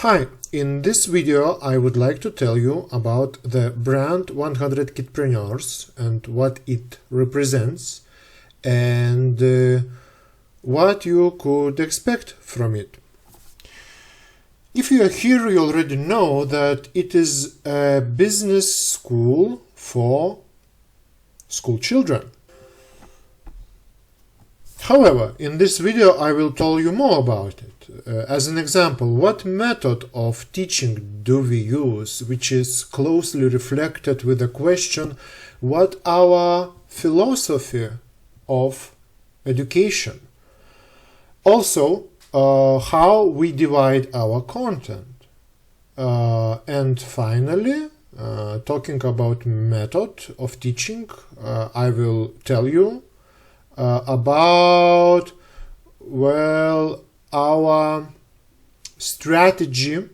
Hi, in this video I would like to tell you about the brand 100kidpreneurs and what it represents and what you could expect from it. If you are here, you already know that it is a business school for school children. However, in this video I will tell you more about it. As an example, what method of teaching do we use, which is closely reflected with the question, what our philosophy of education? Also, how we divide our content. And finally, talking about method of teaching, I will tell you about, well, our strategy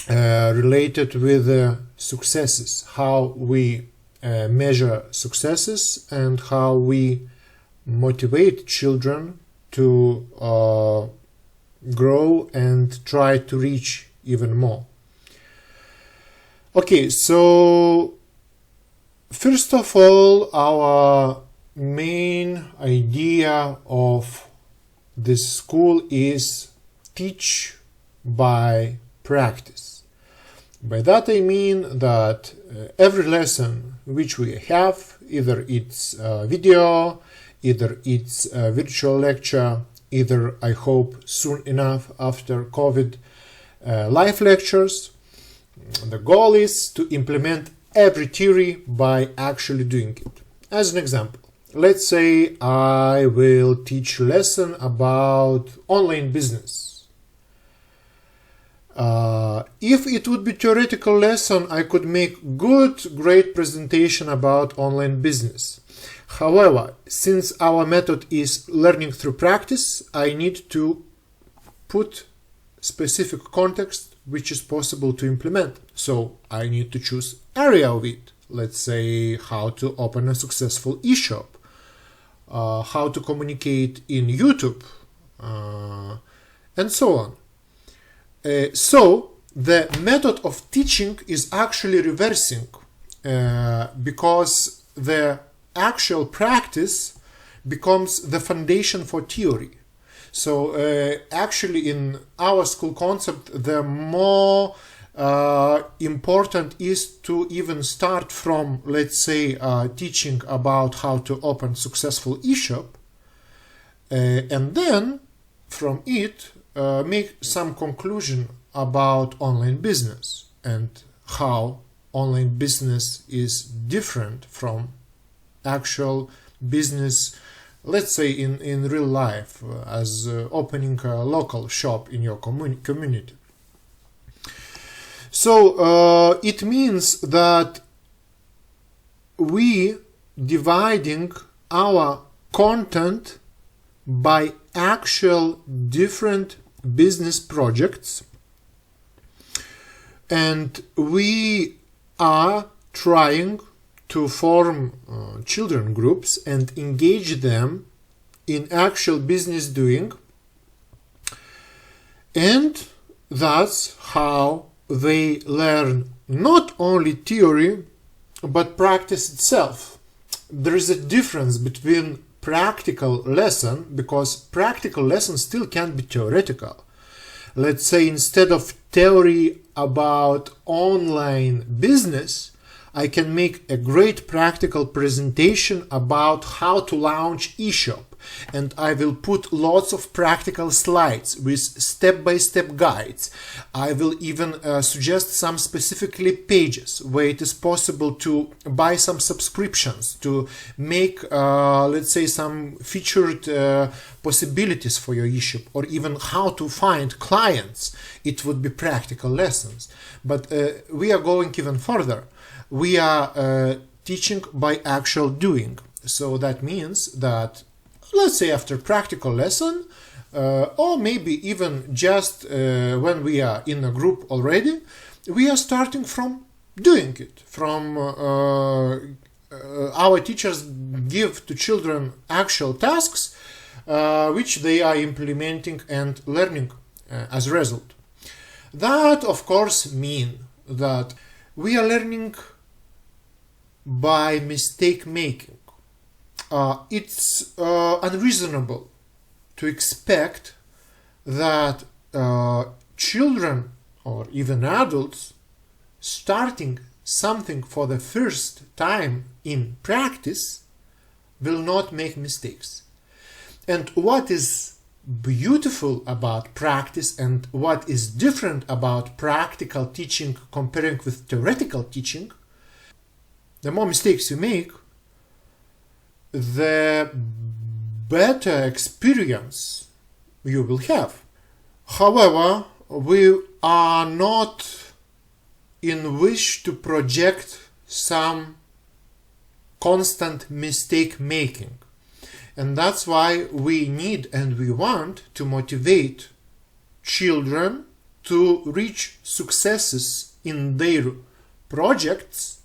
related with successes, how we measure successes and how we motivate children to grow and try to reach even more. Okay, so first of all, our main idea of this school is teach by practice. By that I mean that every lesson which we have, either it's a video, either it's a virtual lecture, either, I hope, soon enough after COVID, live lectures, the goal is to implement every theory by actually doing it. As an example, let's say I will teach a lesson about online business. If it would be theoretical lesson, I could make great presentation about online business. However, since our method is learning through practice, I need to put specific context which is possible to implement. So I need to choose area of it. Let's say how to open a successful eShop, how to communicate in YouTube, and so on. So the method of teaching is actually reversing because the actual practice becomes the foundation for theory. So actually in our school concept, the more important is to even start from, let's say, teaching about how to open successful eShop, and then from it make some conclusion about online business and how online business is different from actual business, let's say in real life, as opening a local shop in your community. So it means that we dividing our content by actual different business projects, and we are trying to form children groups and engage them in actual business doing, and that's how they learn not only theory but practice itself. There is a difference between practical lesson, because practical lesson still can be theoretical. Let's say instead of theory about online business, I can make a great practical presentation about how to launch eShop, and I will put lots of practical slides with step-by-step guides. I will even suggest some specifically pages where it is possible to buy some subscriptions, to make, let's say, some featured possibilities for your eShop, or even how to find clients. It would be practical lessons. But we are going even further. We are teaching by actual doing. So that means that, let's say after practical lesson, or maybe even just when we are in a group already, we are starting from doing it. From our teachers give to children actual tasks which they are implementing and learning as a result. That, of course, means that we are learning by mistake making. It's unreasonable to expect that children or even adults starting something for the first time in practice will not make mistakes. And what is beautiful about practice and what is different about practical teaching comparing with theoretical teaching, the more mistakes you make, the better experience you will have. However, we are not in wish to project some constant mistake making. And that's why we need and we want to motivate children to reach successes in their projects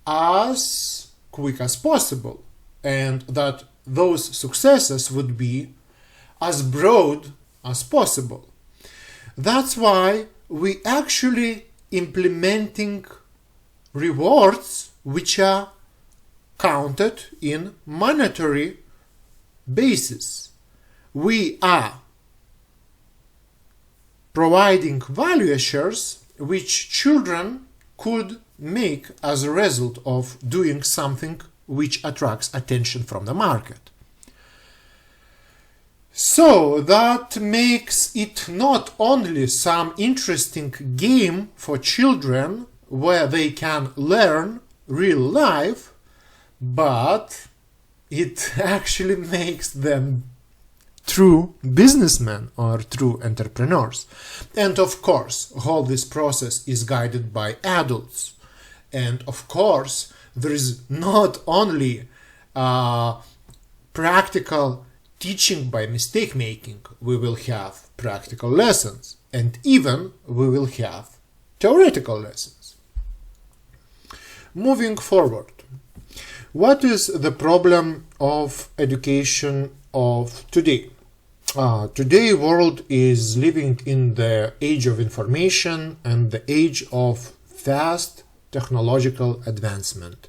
as quick as possible, and that those successes would be as broad as possible. That's why we actually implementing rewards which are counted in monetary basis. We are providing value shares which children could make as a result of doing something which attracts attention from the market. So that makes it not only some interesting game for children where they can learn real life, but it actually makes them true businessmen or true entrepreneurs. And of course, all this process is guided by adults. And of course, there is not only practical teaching by mistake making, we will have practical lessons, and even we will have theoretical lessons. Moving forward, what is the problem of education of today? Today world is living in the age of information and the age of fast technological advancement.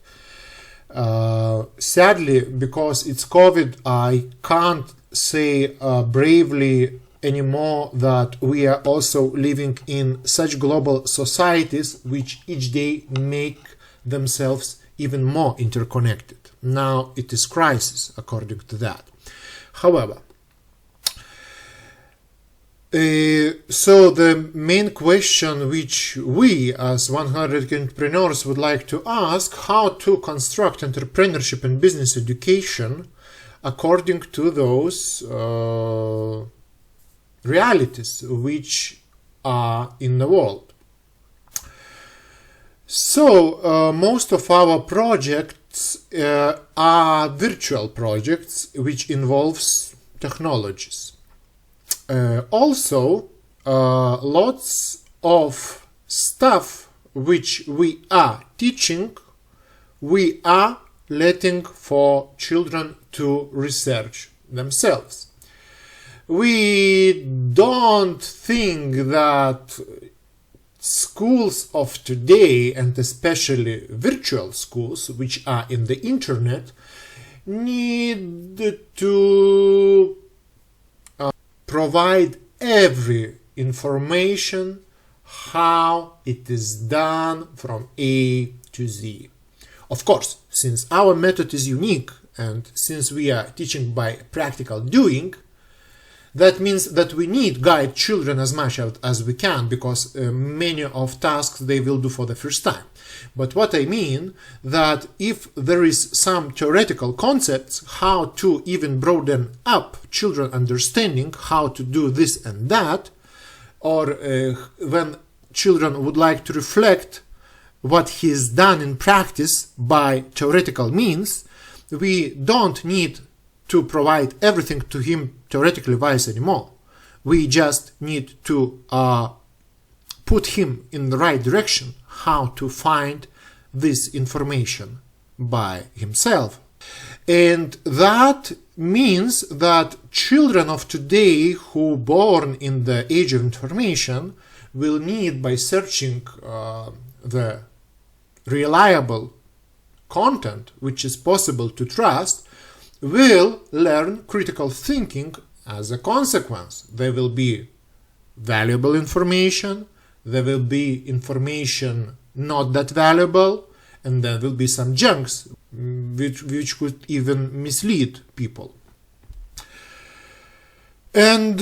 Sadly, because it's COVID, I can't say bravely anymore that we are also living in such global societies which each day make themselves even more interconnected. Now it is crisis according to that. However, so the main question which we as 100kidpreneurs would like to ask, how to construct entrepreneurship and business education according to those realities which are in the world. So most of our projects are virtual projects which involves technologies. Also, lots of stuff which we are teaching, we are letting for children to research themselves. We don't think that schools of today, and especially virtual schools which are in the internet, need to provide every information how it is done from A to Z. Of course, since our method is unique and since we are teaching by practical doing, that means that we need guide children as much as we can, because many of tasks they will do for the first time. But what I mean that if there is some theoretical concepts how to even broaden up children understanding how to do this and that, or when children would like to reflect what he has done in practice by theoretical means, we don't need to provide everything to him theoretically wise anymore. We just need to put him in the right direction how to find this information by himself. And that means that children of today who born in the age of information will need, by searching the reliable content which is possible to trust, will learn critical thinking as a consequence. There will be valuable information, there will be information not that valuable, and there will be some junks which could even mislead people. And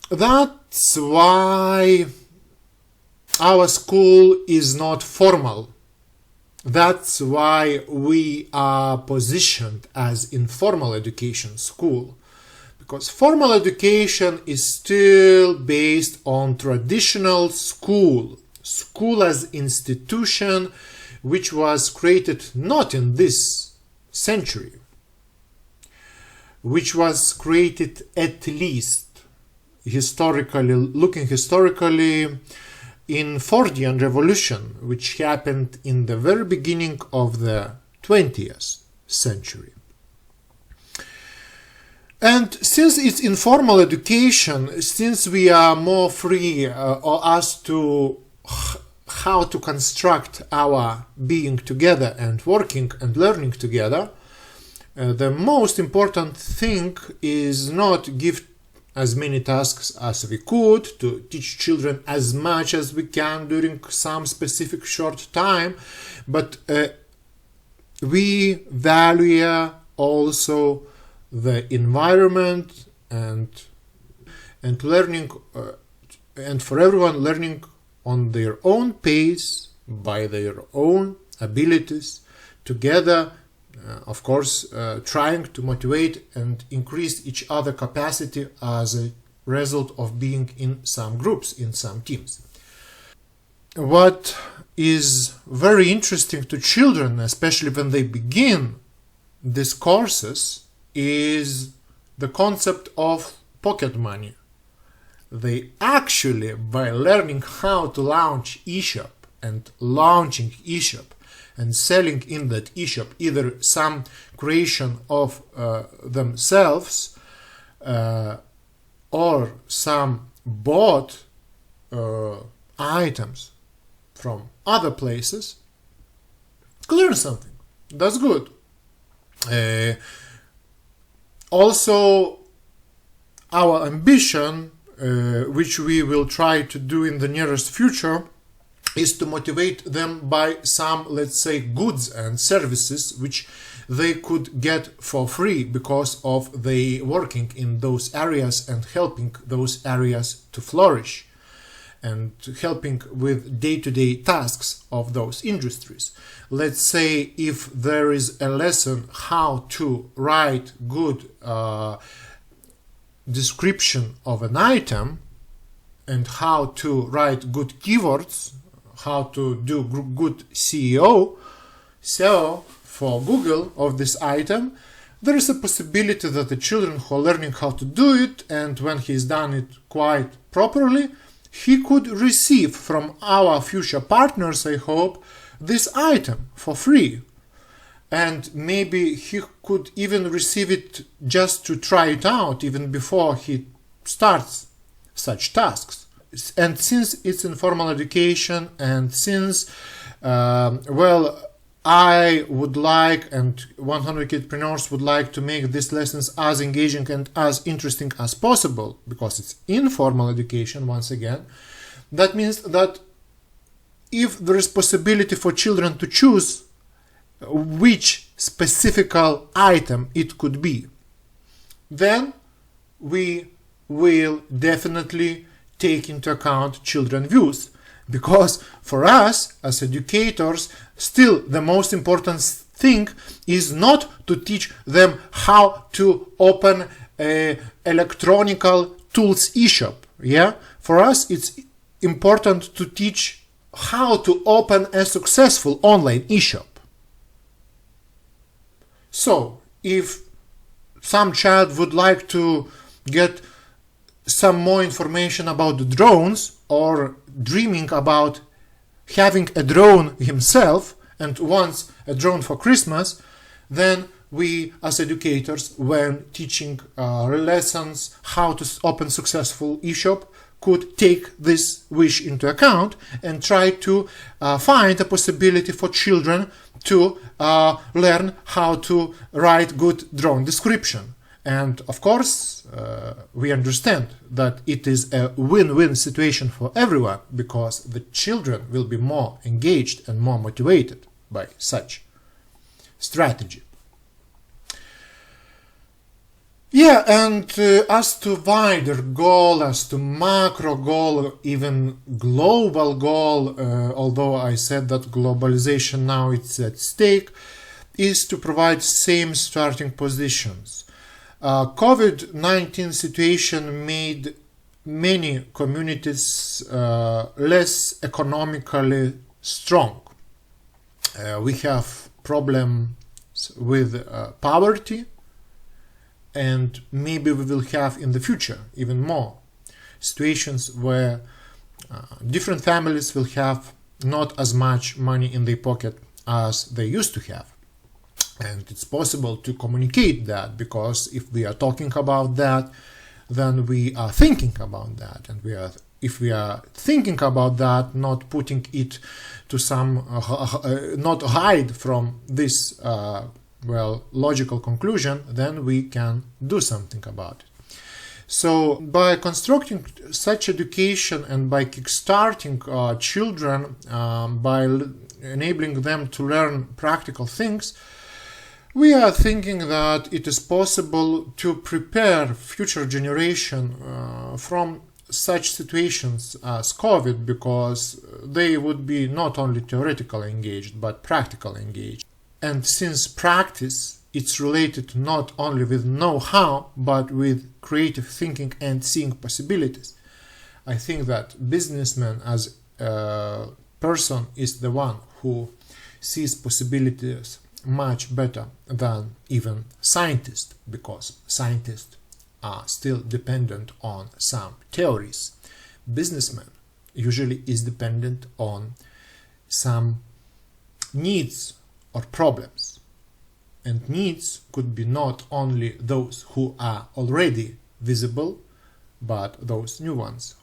that's why our school is not formal. That's why we are positioned as informal education school. Because formal education is still based on traditional school as institution, which was created not in this century, which was created at least looking historically in Fordian Revolution, which happened in the very beginning of the 20th century. And since it's informal education, since we are more free as to how to construct our being together and working and learning together, the most important thing is not give as many tasks as we could, to teach children as much as we can during some specific short time, but we value also the environment and learning, and for everyone learning on their own pace, by their own abilities, together, of course, trying to motivate and increase each other capacity as a result of being in some groups, in some teams. What is very interesting to children, especially when they begin these courses, is the concept of pocket money. They actually, by learning how to launch eShop and launching eShop and selling in that eShop either some creation of themselves or some bought items from other places, learn something. That's good. Also, our ambition, which we will try to do in the nearest future, is to motivate them by some, let's say, goods and services which they could get for free because of they working in those areas and helping those areas to flourish and helping with day-to-day tasks of those industries. Let's say if there is a lesson how to write good description of an item and how to write good keywords, how to do good SEO for Google of this item, there is a possibility that the children who are learning how to do it, and when he's done it quite properly, he could receive from our future partners, I hope, this item for free. And maybe he could even receive it just to try it out even before he starts such tasks. And since it's informal education, and since, I would like, and 100kidpreneurs would like to make these lessons as engaging and as interesting as possible, because it's informal education, once again, that means that if there is possibility for children to choose which specific item it could be, then we will definitely take into account children's views, because for us as educators, still the most important thing is not to teach them how to open a electronical tools eShop. Yeah, for us it's important to teach how to open a successful online eShop. So if some child would like to get some more information about the drones, or dreaming about having a drone himself and wants a drone for Christmas, then we as educators, when teaching lessons how to open successful e-shop, could take this wish into account and try to find a possibility for children to learn how to write good drawing description. And of course, we understand that it is a win-win situation for everyone, because the children will be more engaged and more motivated by such strategy. Yeah, and as to wider goal, as to macro goal, even global goal, although I said that globalization now it's at stake, is to provide same starting positions. COVID-19 situation made many communities less economically strong. We have problems with poverty, and maybe we will have in the future even more situations where different families will have not as much money in their pocket as they used to have. And it's possible to communicate that, because if we are talking about that, then we are thinking about that, and if we are thinking about that, not putting it to some not hide from this logical conclusion, then we can do something about it. So by constructing such education and by kickstarting children, by enabling them to learn practical things, we are thinking that it is possible to prepare future generation from such situations as COVID, because they would be not only theoretically engaged but practically engaged. And since practice it's related not only with know-how but with creative thinking and seeing possibilities, I think that businessman as a person is the one who sees possibilities much better than even scientists, because scientists are still dependent on some theories. Businessman usually is dependent on some needs or problems, and needs could be not only those who are already visible, but those new ones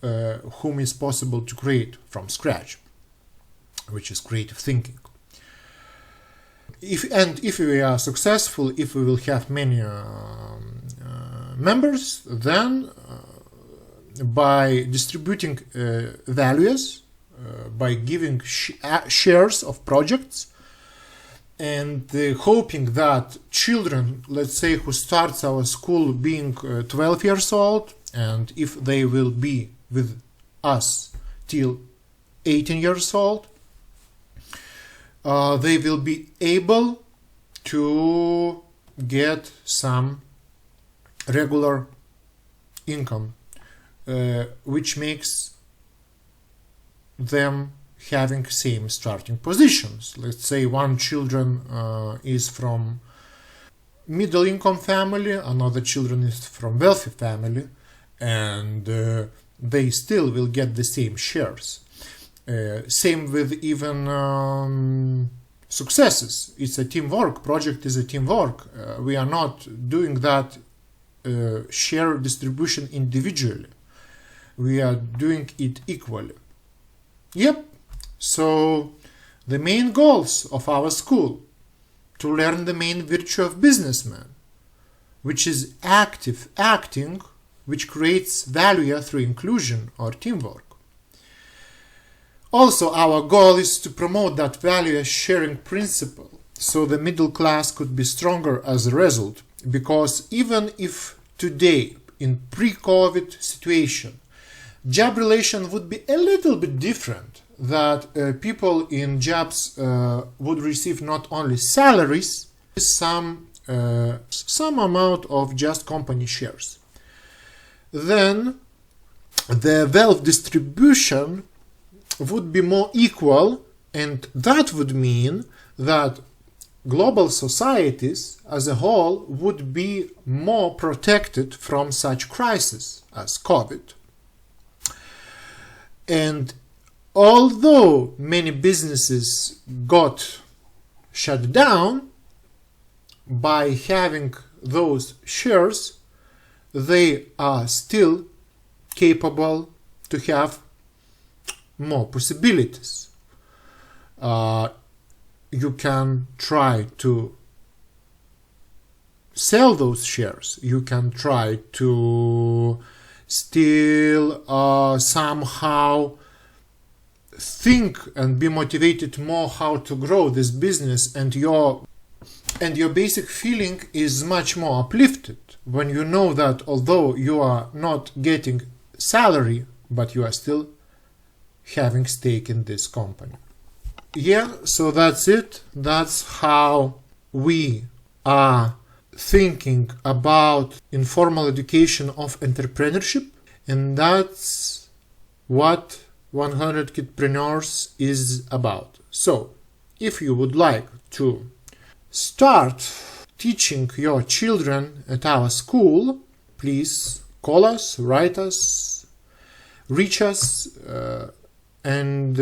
whom is possible to create from scratch, which is creative thinking. If we are successful, if we will have many members, then by distributing values, by giving shares of projects, and hoping that children, let's say, who starts our school being 12 years old, and if they will be with us till 18 years old, they will be able to get some regular income, which makes them having same starting positions. Let's say one children is from middle income family, another children is from wealthy family, and they still will get the same shares. Same with even successes. It's a teamwork. Project is a teamwork. We are not doing that share distribution individually. We are doing it equally. Yep. So the main goals of our school: to learn the main virtue of businessman, which is active acting, which creates value through inclusion or teamwork. Also, our goal is to promote that value sharing principle, so the middle class could be stronger as a result, because even if today, in pre-COVID situation, job relation would be a little bit different, that people in jobs would receive not only salaries, some amount of just company shares. Then the wealth distribution would be more equal, and that would mean that global societies as a whole would be more protected from such crises as COVID. And although mmany businesses got shut down, by having those shares, they are still capable to have more possibilities. You can try to sell those shares. You can try to still somehow think and be motivated more how to grow this business, and your basic feeling is much more uplifted when you know that although you are not getting salary, but you are still having stake in this company. Yeah, so that's it. That's how we are thinking about informal education of entrepreneurship, and that's what 100kidpreneurs is about. So, if you would like to start teaching your children at our school, please call us, write us, reach us, and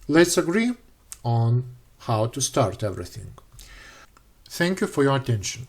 let's agree on how to start everything. Thank you for your attention.